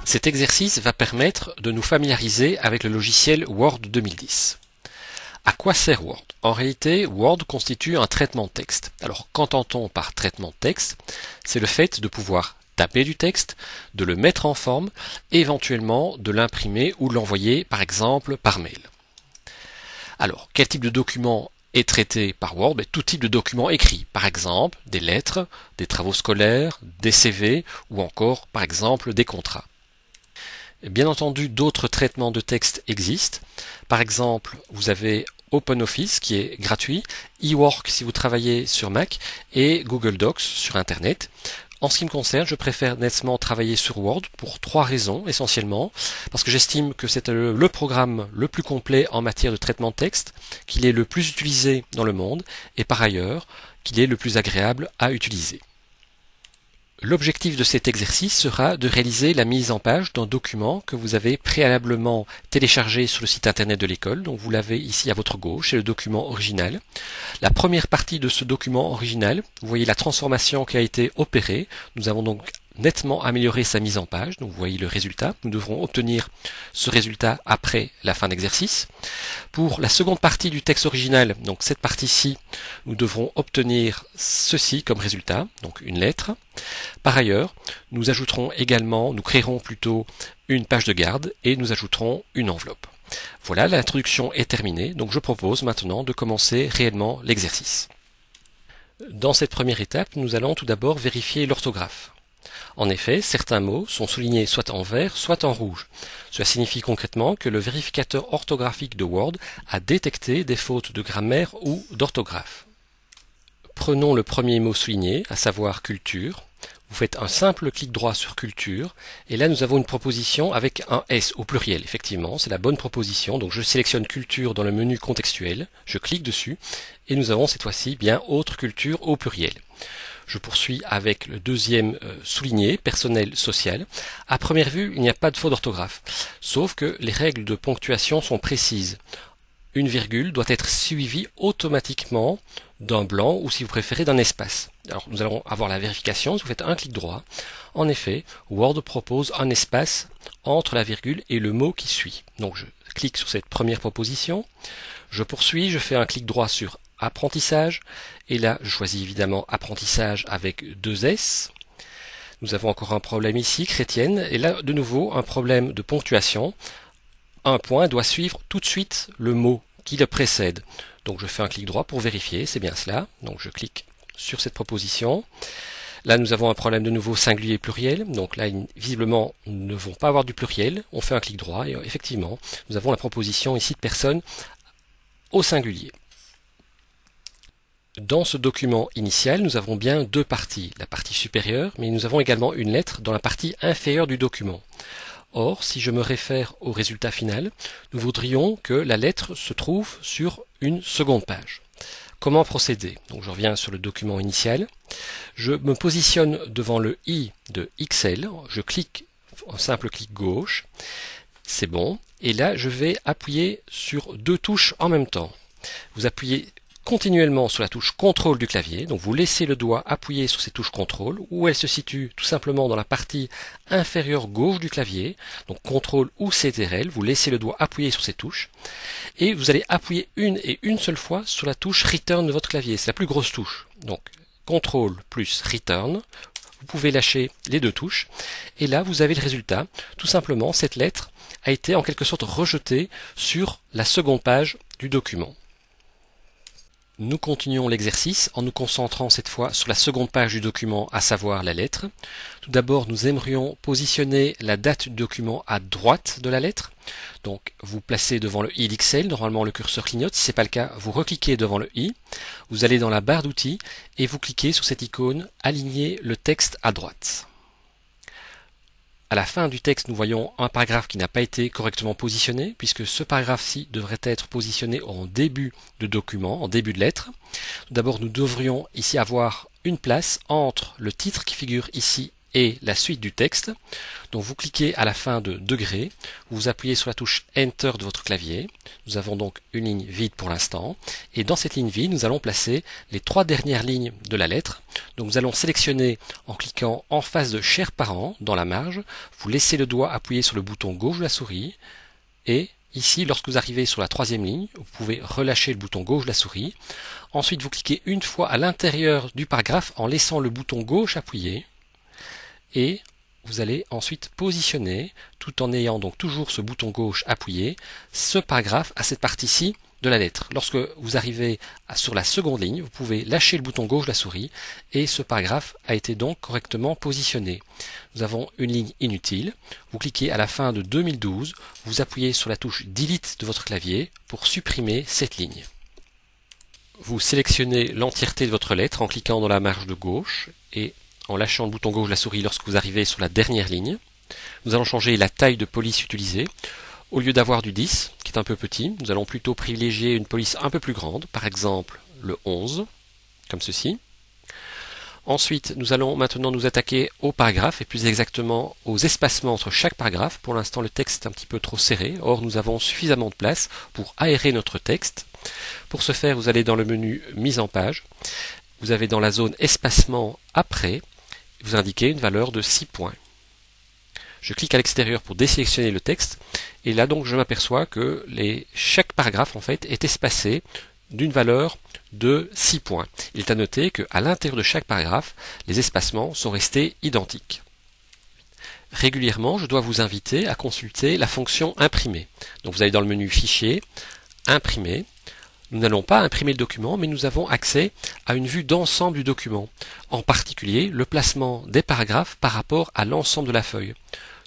Cet exercice va permettre de nous familiariser avec le logiciel Word 2010. À quoi sert Word? En réalité, Word constitue un traitement de texte. Alors, qu'entend-on par traitement de texte? C'est le fait de pouvoir taper du texte, de le mettre en forme, et éventuellement de l'imprimer ou de l'envoyer, par exemple, par mail. Alors, quel type de document est traité par Word? Tout type de document écrit, par exemple, des lettres, des travaux scolaires, des CV, ou encore, par exemple, des contrats. Bien entendu, d'autres traitements de texte existent. Par exemple, vous avez OpenOffice qui est gratuit, eWork si vous travaillez sur Mac et Google Docs sur Internet. En ce qui me concerne, je préfère nettement travailler sur Word pour 3 raisons essentiellement. Parce que j'estime que c'est le programme le plus complet en matière de traitement de texte, qu'il est le plus utilisé dans le monde et par ailleurs qu'il est le plus agréable à utiliser. L'objectif de cet exercice sera de réaliser la mise en page d'un document que vous avez préalablement téléchargé sur le site internet de l'école. Donc vous l'avez ici à votre gauche, c'est le document original. La première partie de ce document original, vous voyez la transformation qui a été opérée. Nous avons donc nettement amélioré sa mise en page. Donc vous voyez le résultat. Nous devrons obtenir ce résultat après la fin d'exercice. Pour la seconde partie du texte original, donc cette partie-ci, nous devrons obtenir ceci comme résultat, donc une lettre. Par ailleurs, nous créerons plutôt une page de garde et nous ajouterons une enveloppe. Voilà, l'introduction est terminée, donc je propose maintenant de commencer réellement l'exercice. Dans cette première étape, nous allons tout d'abord vérifier l'orthographe. En effet, certains mots sont soulignés soit en vert, soit en rouge. Cela signifie concrètement que le vérificateur orthographique de Word a détecté des fautes de grammaire ou d'orthographe. Prenons le premier mot souligné, à savoir culture. Vous faites un simple clic droit sur culture, et là nous avons une proposition avec un S au pluriel. Effectivement, c'est la bonne proposition, donc je sélectionne culture dans le menu contextuel, je clique dessus, et nous avons cette fois-ci bien autre culture au pluriel. Je poursuis avec le deuxième souligné, personnel social. À première vue, il n'y a pas de faute d'orthographe, sauf que les règles de ponctuation sont précises. Une virgule doit être suivie automatiquement d'un blanc ou si vous préférez d'un espace. Alors nous allons avoir la vérification si vous faites un clic droit. En effet, Word propose un espace entre la virgule et le mot qui suit. Donc je clique sur cette première proposition, je poursuis, je fais un clic droit sur apprentissage et là je choisis évidemment apprentissage avec 2 S. Nous avons encore un problème ici, chrétienne, et là de nouveau un problème de ponctuation. Un point doit suivre tout de suite le mot qui le précède. Donc je fais un clic droit pour vérifier, c'est bien cela. Donc je clique sur cette proposition. Là nous avons un problème de nouveau singulier pluriel. Donc là visiblement nous ne devons pas avoir du pluriel. On fait un clic droit et effectivement nous avons la proposition ici de personne au singulier. Dans ce document initial, nous avons bien 2 parties. La partie supérieure, mais nous avons également une lettre dans la partie inférieure du document. Or, si je me réfère au résultat final, nous voudrions que la lettre se trouve sur une seconde page. Comment procéder? Donc je reviens sur le document initial. Je me positionne devant le i de XL. Je clique, un simple clic gauche. C'est bon. Et là, je vais appuyer sur 2 touches en même temps. Vous appuyez continuellement sur la touche CTRL du clavier, donc vous laissez le doigt appuyer sur ces touches CTRL, où elles se situent tout simplement dans la partie inférieure gauche du clavier, donc CTRL ou CTRL, vous laissez le doigt appuyer sur ces touches, et vous allez appuyer une seule fois sur la touche Return de votre clavier, c'est la plus grosse touche, donc CTRL plus Return, vous pouvez lâcher les 2 touches, et là vous avez le résultat, tout simplement cette lettre a été en quelque sorte rejetée sur la seconde page du document. Nous continuons l'exercice en nous concentrant cette fois sur la seconde page du document, à savoir la lettre. Tout d'abord, nous aimerions positionner la date du document à droite de la lettre. Donc, vous placez devant le i d'XL, normalement le curseur clignote. Si ce n'est pas le cas, vous recliquez devant le i. Vous allez dans la barre d'outils et vous cliquez sur cette icône « Aligner le texte à droite ». À la fin du texte, nous voyons un paragraphe qui n'a pas été correctement positionné, puisque ce paragraphe-ci devrait être positionné en début de document, en début de lettre. Tout d'abord, nous devrions ici avoir une place entre le titre qui figure ici et la suite du texte. Donc vous cliquez à la fin de degré, vous appuyez sur la touche Enter de votre clavier. Nous avons donc une ligne vide pour l'instant. Et dans cette ligne vide, nous allons placer les 3 dernières lignes de la lettre. Donc nous allons sélectionner en cliquant en face de Chers parents dans la marge. Vous laissez le doigt appuyé sur le bouton gauche de la souris. Et ici, lorsque vous arrivez sur la 3e ligne, vous pouvez relâcher le bouton gauche de la souris. Ensuite, vous cliquez une fois à l'intérieur du paragraphe en laissant le bouton gauche appuyé. Et vous allez ensuite positionner, tout en ayant donc toujours ce bouton gauche appuyé, ce paragraphe à cette partie-ci de la lettre. Lorsque vous arrivez sur la seconde ligne, vous pouvez lâcher le bouton gauche de la souris et ce paragraphe a été donc correctement positionné. Nous avons une ligne inutile. Vous cliquez à la fin de 2012, vous appuyez sur la touche Delete de votre clavier pour supprimer cette ligne. Vous sélectionnez l'entièreté de votre lettre en cliquant dans la marge de gauche et en lâchant le bouton gauche de la souris lorsque vous arrivez sur la dernière ligne. Nous allons changer la taille de police utilisée. Au lieu d'avoir du 10, qui est un peu petit, nous allons plutôt privilégier une police un peu plus grande, par exemple le 11, comme ceci. Ensuite, nous allons maintenant nous attaquer au paragraphe, et plus exactement aux espacements entre chaque paragraphe. Pour l'instant, le texte est un petit peu trop serré, or nous avons suffisamment de place pour aérer notre texte. Pour ce faire, vous allez dans le menu Mise en page. Vous avez dans la zone Espacement après, vous indiquez une valeur de 6 points. Je clique à l'extérieur pour désélectionner le texte, et là donc je m'aperçois que chaque paragraphe en fait est espacé d'une valeur de 6 points. Il est à noter qu'à l'intérieur de chaque paragraphe, les espacements sont restés identiques. Régulièrement, je dois vous inviter à consulter la fonction Imprimer. Donc vous allez dans le menu Fichier, Imprimer. Nous n'allons pas imprimer le document, mais nous avons accès à une vue d'ensemble du document, en particulier le placement des paragraphes par rapport à l'ensemble de la feuille.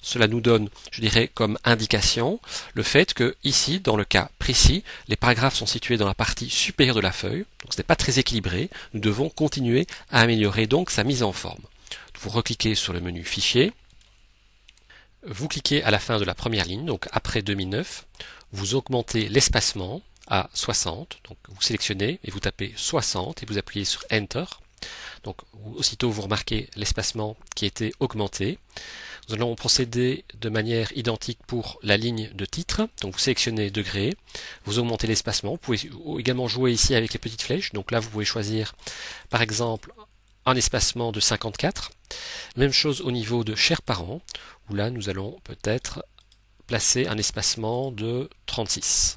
Cela nous donne, je dirais, comme indication le fait que ici, dans le cas précis, les paragraphes sont situés dans la partie supérieure de la feuille, donc ce n'est pas très équilibré. Nous devons continuer à améliorer donc sa mise en forme. Vous recliquez sur le menu Fichier, vous cliquez à la fin de la première ligne, donc après 2009, vous augmentez l'espacement à 60, donc vous sélectionnez et vous tapez 60 et vous appuyez sur Enter. Donc aussitôt vous remarquez l'espacement qui a été augmenté. Nous allons procéder de manière identique pour la ligne de titre. Donc vous sélectionnez degré, vous augmentez l'espacement. Vous pouvez également jouer ici avec les petites flèches. Donc là vous pouvez choisir par exemple un espacement de 54. Même chose au niveau de Chers parents, où là nous allons peut-être placer un espacement de 36.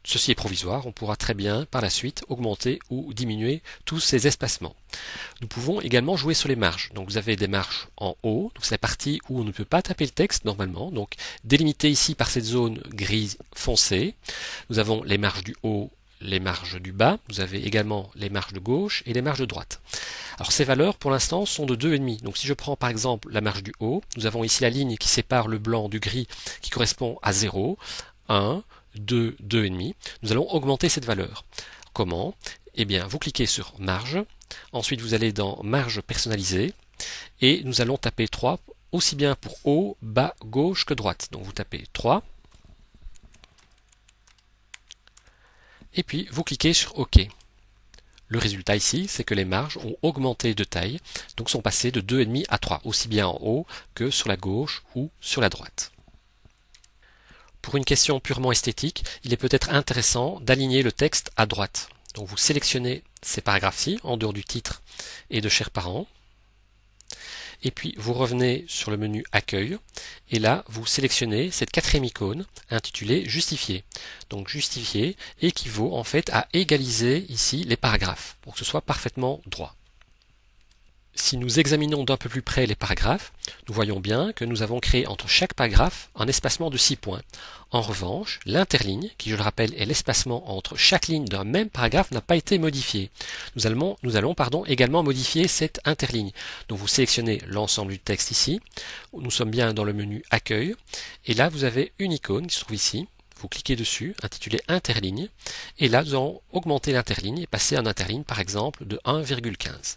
Ceci est provisoire, on pourra très bien par la suite augmenter ou diminuer tous ces espacements. Nous pouvons également jouer sur les marges. Donc vous avez des marges en haut, donc c'est la partie où on ne peut pas taper le texte normalement, donc délimité ici par cette zone grise foncée. Nous avons les marges du haut, les marges du bas, vous avez également les marges de gauche et les marges de droite. Alors ces valeurs pour l'instant sont de 2,5. Donc si je prends par exemple la marge du haut, nous avons ici la ligne qui sépare le blanc du gris qui correspond à 0, 1, 2, 2,5. Nous allons augmenter cette valeur. Comment? Eh bien, vous cliquez sur Marge, ensuite vous allez dans Marge personnalisée, et nous allons taper 3, aussi bien pour haut, bas, gauche que droite. Donc vous tapez 3, et puis vous cliquez sur OK. Le résultat ici, c'est que les marges ont augmenté de taille, donc sont passées de 2,5 à 3, aussi bien en haut que sur la gauche ou sur la droite. Pour une question purement esthétique, il est peut-être intéressant d'aligner le texte à droite. Donc vous sélectionnez ces paragraphes-ci, en dehors du titre et de Chers parents. Et puis vous revenez sur le menu Accueil, et là vous sélectionnez cette 4e icône intitulée Justifier. Donc Justifier équivaut en fait à égaliser ici les paragraphes, pour que ce soit parfaitement droit. Si nous examinons d'un peu plus près les paragraphes, nous voyons bien que nous avons créé entre chaque paragraphe un espacement de 6 points. En revanche, l'interligne, qui je le rappelle est l'espacement entre chaque ligne d'un même paragraphe, n'a pas été modifié. Nous allons également modifier cette interligne. Donc vous sélectionnez l'ensemble du texte ici, nous sommes bien dans le menu Accueil, et là vous avez une icône qui se trouve ici. Vous cliquez dessus, intitulée Interligne, et là nous allons augmenter l'interligne et passer en interligne par exemple de 1,15.